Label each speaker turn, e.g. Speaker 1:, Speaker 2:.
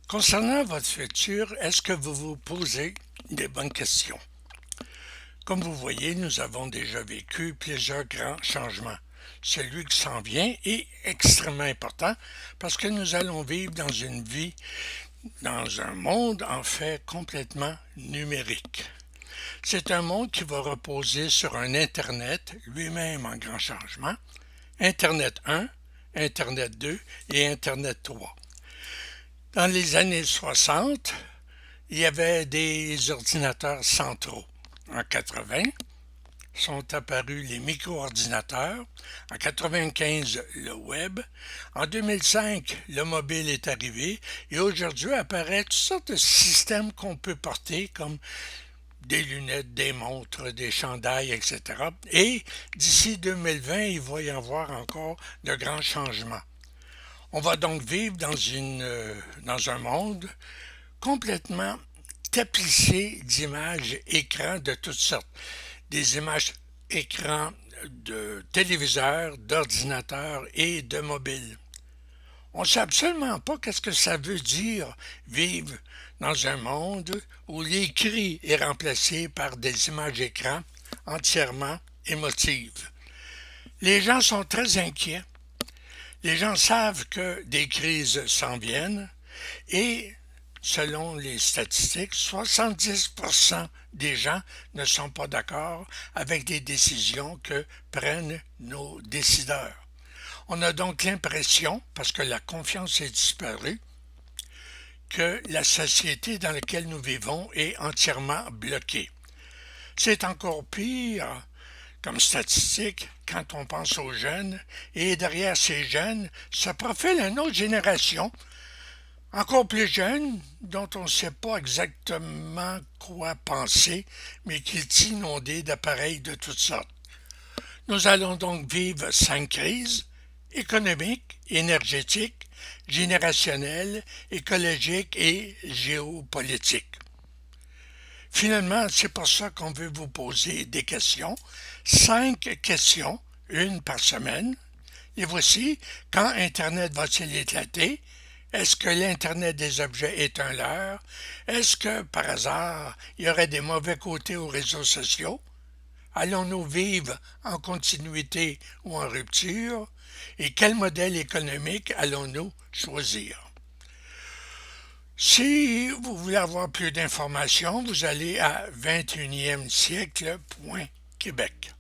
Speaker 1: Concernant votre futur, est-ce que vous vous posez des bonnes questions? Comme vous voyez, nous avons déjà vécu plusieurs grands changements. Celui qui s'en vient est extrêmement important parce que nous allons vivre dans un monde en fait complètement numérique. C'est un monde qui va reposer sur un Internet lui-même en grand changement, Internet 1, Internet 2 et Internet 3. Dans les années 60, il y avait des ordinateurs centraux. En 80, sont apparus les micro-ordinateurs. En 95, le web. En 2005, le mobile est arrivé. Et aujourd'hui apparaissent toutes sortes de systèmes qu'on peut porter, comme des lunettes, des montres, des chandails, etc. Et d'ici 2020, il va y avoir encore de grands changements. On va donc vivre dans un monde complètement tapissé d'images écrans de toutes sortes. Des images écrans de téléviseurs, d'ordinateurs et de mobiles. On ne sait absolument pas qu'est-ce que ça veut dire vivre dans un monde où l'écrit est remplacé par des images écrans entièrement émotives. Les gens sont très inquiets. Les gens savent que des crises s'en viennent et, selon les statistiques, 70% des gens ne sont pas d'accord avec des décisions que prennent nos décideurs. On a donc l'impression, parce que la confiance est disparue, que la société dans laquelle nous vivons est entièrement bloquée. C'est encore pire comme statistique quand on pense aux jeunes, et derrière ces jeunes se profile une autre génération, encore plus jeune, dont on ne sait pas exactement quoi penser, mais qui est inondée d'appareils de toutes sortes. Nous allons donc vivre 5 crises: économiques, énergétiques, générationnelles, écologiques et géopolitiques. Finalement, c'est pour ça qu'on veut vous poser des questions. 5 questions, une par semaine. Et voici: quand Internet va-t-il éclater? Est-ce que l'Internet des objets est un leurre? Est-ce que, par hasard, il y aurait des mauvais côtés aux réseaux sociaux? Allons-nous vivre en continuité ou en rupture? Et quel modèle économique allons-nous choisir? Si vous voulez avoir plus d'informations, vous allez à 21e siècle.québec.